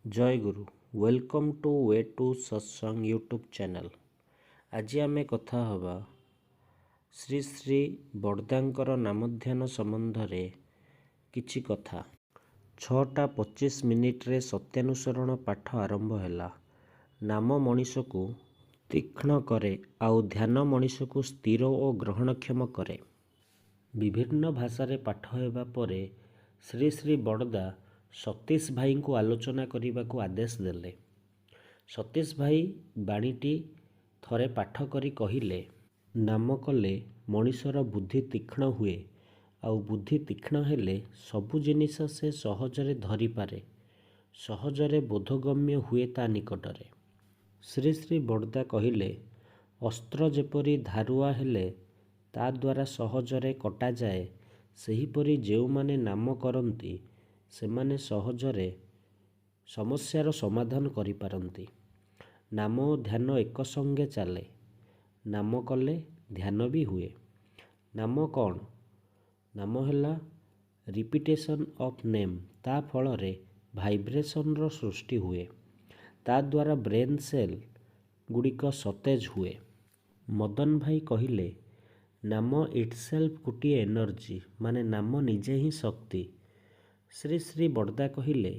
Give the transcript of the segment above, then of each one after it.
ଜୟ ଗୁରୁ welcome to way to Satsang YouTube channel. ଆଜି ଆମେ କଥା ହେବା ଶ୍ରୀ ଶ୍ରୀ ବଡ଼ଦାଙ୍କର ନାମଧ୍ୟାନ ସମ୍ବନ୍ଧରେ କିଛି କଥା। 6:25 ସତ୍ୟାନୁସରଣ ପାଠ ଆରମ୍ଭ ହେଲା। ନାମ ମଣିଷକୁ ତୀକ୍ଷ୍ଣ କରେ, ଆଉ ଧ୍ୟାନ ମଣିଷକୁ ସ୍ଥିର ଓ ଗ୍ରହଣକ୍ଷମ କରେ। ବିଭିନ୍ନ ଭାଷାରେ ପାଠ ହେବା ପରେ ଶ୍ରୀ ଶ୍ରୀ ବଡ଼ଦା ସତୀଶ ଭାଇଙ୍କୁ ଆଲୋଚନା କରିବାକୁ ଆଦେଶ ଦେଲେ। ସତୀଶ ଭାଇ ବାଣୀଟି ଥରେ ପାଠ କରି କହିଲେ, ନାମ କଲେ ମଣିଷର ବୁଦ୍ଧି ତୀକ୍ଷ୍ଣ ହୁଏ, ଆଉ ବୁଦ୍ଧି ତୀକ୍ଷ୍ଣ ହେଲେ ସବୁ ଜିନିଷ ସେ ସହଜରେ ଧରିପାରେ, ସହଜରେ ବୋଧଗମ୍ୟ ହୁଏ ତା ନିକଟରେ। ଶ୍ରୀ ଶ୍ରୀ ବଡ଼ଦା କହିଲେ, ଅସ୍ତ୍ର ଯେପରି ଧାରୁଆ ହେଲେ ତା ଦ୍ୱାରା ସହଜରେ କଟାଯାଏ, ସେହିପରି ଯେଉଁମାନେ ନାମ କରନ୍ତି ସେମାନେ ସହଜରେ ସମସ୍ୟାର ସମାଧାନ କରିପାରନ୍ତି। ନାମ ଓ ଧ୍ୟାନ ଏକ ସଙ୍ଗେ ଚାଲେ। ନାମ କଲେ ଧ୍ୟାନ ବି ହୁଏ। ନାମ କ'ଣ? ନାମ ହେଲା ରିପିଟେସନ୍ ଅଫ୍ ନେମ୍। ତା ଫଳରେ ଭାଇବ୍ରେସନର ସୃଷ୍ଟି ହୁଏ। ତା ଦ୍ୱାରା ବ୍ରେନ୍ ସେଲ୍ ଗୁଡ଼ିକ ସତେଜ ହୁଏ। ମଦନ ଭାଇ କହିଲେ, ନାମ ଇଟସେଲ୍ଫ ଗୋଟିଏ ଏନର୍ଜି, ମାନେ ନାମ ନିଜେ ହିଁ ଶକ୍ତି। ଶ୍ରୀ ଶ୍ରୀ ବଡ଼ଦା କହିଲେ,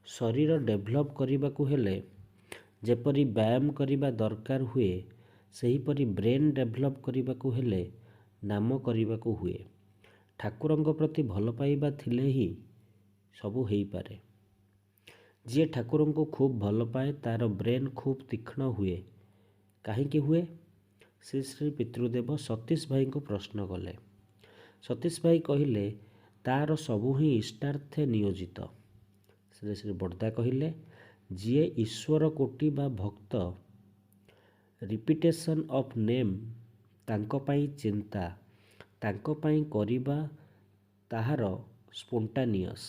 ଶରୀର ଡେଭଲପ୍ କରିବାକୁ ହେଲେ ଯେପରି ବ୍ୟାୟାମ କରିବା ଦରକାର ହୁଏ, ସେହିପରି ବ୍ରେନ୍ ଡେଭଲପ୍ କରିବାକୁ ହେଲେ ନାମ କରିବାକୁ ହୁଏ। ଠାକୁରଙ୍କ ପ୍ରତି ଭଲ ପାଇବା ଥିଲେ ହିଁ ସବୁ ହେଇପାରେ। ଯିଏ ଠାକୁରଙ୍କୁ ଖୁବ୍ ଭଲ ପାଏ ତାର ବ୍ରେନ୍ ଖୁବ୍ ତୀକ୍ଷ୍ଣ ହୁଏ। କାହିଁକି ହୁଏ? ଶ୍ରୀ ଶ୍ରୀ ପିତୃଦେବ ସତୀଶ ଭାଇଙ୍କୁ ପ୍ରଶ୍ନ କଲେ। ସତୀଶ ଭାଇ କହିଲେ, ତାର ସବୁ ହିଁ ଇଷ୍ଟାର୍ଥେ ନିୟୋଜିତ। ଶ୍ରୀ ଶ୍ରୀ ବଡ଼ଦା କହିଲେ, ଯିଏ ଈଶ୍ୱର କୋଟି ବା ଭକ୍ତ, ରିପିଟେସନ୍ ଅଫ୍ ନେମ୍ ତାଙ୍କ ପାଇଁ ଚିନ୍ତା, ତାଙ୍କ ପାଇଁ କରିବା ତାହାର ସ୍ପୋଣ୍ଟାନିୟସ୍।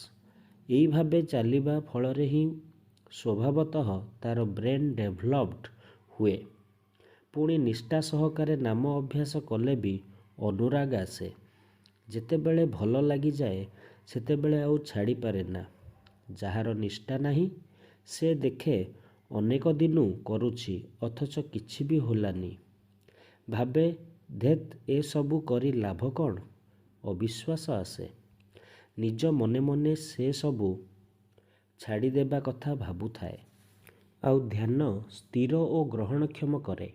ଏଇ ଭାବେ ଚାଲିବା ଫଳରେ ହିଁ ସ୍ୱଭାବତଃ ତାର ବ୍ରେନ୍ ଡେଭଲପ୍ଡ ହୁଏ। ପୁଣି ନିଷ୍ଠା ସହକାରେ ନାମ ଅଭ୍ୟାସ କଲେ ବି ଅନୁରାଗ ଆସେ। ଯେତେବେଳେ ଭଲ ଲାଗିଯାଏ ସେତେବେଳେ ଆଉ ଛାଡ଼ିପାରେ ନା। ଯାହାର ନିଷ୍ଠା ନାହିଁ ସେ ଦେଖେ ଅନେକ ଦିନୁ କରୁଛି ଅଥଚ କିଛି ବି ହେଲାନି। ଭାବେ, ଧେତ୍ ଏସବୁ କରି ଲାଭ କ'ଣ? ଅବିଶ୍ୱାସ ଆସେ। ନିଜ ମନେ ମନେ ସେ ସବୁ ଛାଡ଼ିଦେବା କଥା ଭାବୁଥାଏ। ଆଉ ଧ୍ୟାନ ସ୍ଥିର ଓ ଗ୍ରହଣକ୍ଷମ କରେ।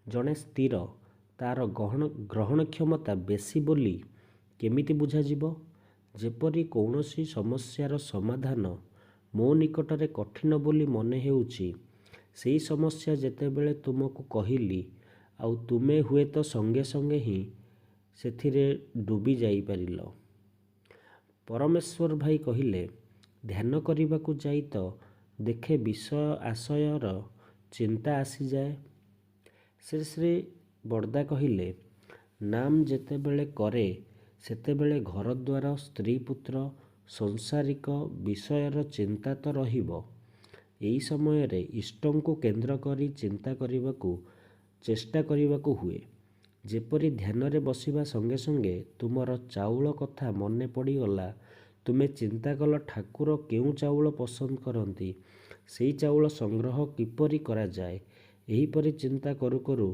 ଜଣେ ସ୍ଥିର, ତାର ଗ୍ରହଣକ୍ଷମତା ବେଶୀ ବୋଲି କେମିତି ବୁଝାଯିବ? ଯେପରି କୌଣସି ସମସ୍ୟାର ସମାଧାନ ମୋ ନିକଟରେ କଠିନ ବୋଲି ମନେ ହେଉଛି, ସେହି ସମସ୍ୟା ଯେତେବେଳେ ତୁମକୁ କହିଲି, ଆଉ ତୁମେ ହୁଏତ ସଙ୍ଗେ ସଙ୍ଗେ ହିଁ ସେଥିରେ ଡୁବି ଯାଇପାରିଲ। ପରମେଶ୍ୱର ଭାଇ କହିଲେ, ଧ୍ୟାନ କରିବାକୁ ଯାଇ ତ ଦେଖେ ବିଷୟ ଆଶୟର ଚିନ୍ତା ଆସିଯାଏ। ଶ୍ରୀ ଶ୍ରୀ ବଡ଼ଦା କହିଲେ, ନାମ ଯେତେବେଳେ କରେ ସେତେବେଳେ ଘରଦ୍ୱାର, ସ୍ତ୍ରୀ ପୁତ୍ର, ସଂସାରିକ ବିଷୟର ଚିନ୍ତା ତ ରହିବ। ଏହି ସମୟରେ ଇଷ୍ଟଙ୍କୁ କେନ୍ଦ୍ର କରି ଚିନ୍ତା କରିବାକୁ ଚେଷ୍ଟା କରିବାକୁ ହୁଏ। ଯେପରି ଧ୍ୟାନରେ ବସିବା ସଙ୍ଗେ ସଙ୍ଗେ ତୁମର ଚାଉଳ କଥା ମନେ ପଡ଼ିଗଲା, ତୁମେ ଚିନ୍ତା କଲ ଠାକୁର କେଉଁ ଚାଉଳ ପସନ୍ଦ କରନ୍ତି, ସେହି ଚାଉଳ ସଂଗ୍ରହ କିପରି କରାଯାଏ। ଏହିପରି ଚିନ୍ତା କରୁ କରୁ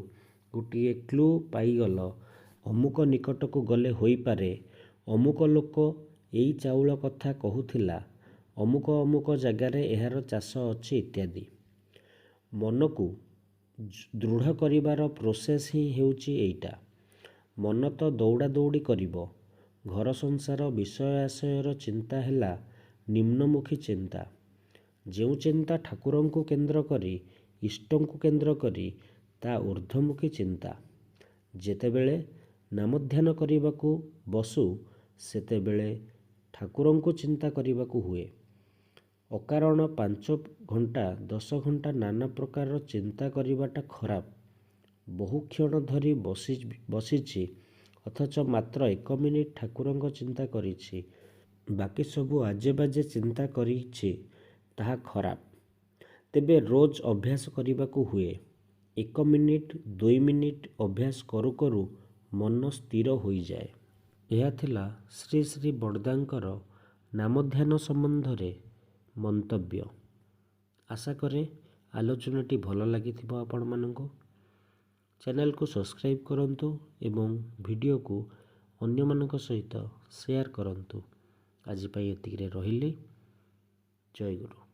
ଗୋଟିଏ କ୍ଲୁ ପାଇଗଲ, ଅମୁକ ନିକଟକୁ ଗଲେ ହୋଇପାରେ, ଅମୁକ ଲୋକ ଏଇ ଚାଉଳ କଥା କହୁଥିଲା, ଅମୁକ ଅମୁକ ଜାଗାରେ ଏହାର ଚାଷ ଅଛି ଇତ୍ୟାଦି। ମନକୁ ଦୃଢ଼ କରିବାର ପ୍ରୋସେସ୍ ହିଁ ହେଉଛି ଏଇଟା। ମନ ତ ଦୌଡ଼ା ଦୌଡ଼ି କରିବ। ଘର ସଂସାର ବିଷୟ ଆଶୟର ଚିନ୍ତା ହେଲା ନିମ୍ନମୁଖୀ ଚିନ୍ତା। ଯେଉଁ ଚିନ୍ତା ଠାକୁରଙ୍କୁ କେନ୍ଦ୍ର କରି, ଇଷ୍ଟଙ୍କୁ କେନ୍ଦ୍ର କରି, ତା ଊର୍ଦ୍ଧ୍ୱମୁଖୀ ଚିନ୍ତା। ଯେତେବେଳେ ନାମଧ୍ୟାନ କରିବାକୁ ବସୁ ସେତେବେଳେ ଠାକୁରଙ୍କୁ ଚିନ୍ତା କରିବାକୁ ହୁଏ। ଅକାରଣ 5 ଘଣ୍ଟା 10 ଘଣ୍ଟା ନାନା ପ୍ରକାରର ଚିନ୍ତା କରିବାଟା ଖରାପ। ବହୁ କ୍ଷଣ ଧରି ବସିଛି ଅଥଚ ମାତ୍ର 1 ମିନିଟ୍ ଠାକୁରଙ୍କ ଚିନ୍ତା କରିଛି, ବାକି ସବୁ ଆଜେ ବାଜେ ଚିନ୍ତା କରିଛି, ତାହା ଖରାପ। ତେବେ ରୋଜ ଅଭ୍ୟାସ କରିବାକୁ ହୁଏ। 1 ମିନିଟ୍ 2 ମିନିଟ୍ ଅଭ୍ୟାସ କରୁ କରୁ ମନ ସ୍ଥିର ହୋଇଯାଏ। ଏହା ଥିଲା ଶ୍ରୀ ଶ୍ରୀ ବଡ଼ଦାଙ୍କର ନାମଧ୍ୟାନ ସମ୍ବନ୍ଧରେ ମନ୍ତବ୍ୟ। ଆଶା କରେ ଆଲୋଚନାଟି ଭଲ ଲାଗିଥିବ ଆପଣମାନଙ୍କୁ। ଚ୍ୟାନେଲକୁ ସବସ୍କ୍ରାଇବ୍ କରନ୍ତୁ ଏବଂ ଭିଡ଼ିଓକୁ ଅନ୍ୟମାନଙ୍କ ସହିତ ସେୟାର କରନ୍ତୁ। ଆଜି ପାଇଁ ଏତିକିରେ ରହିଲି। ଜୟ ଗୁରୁ।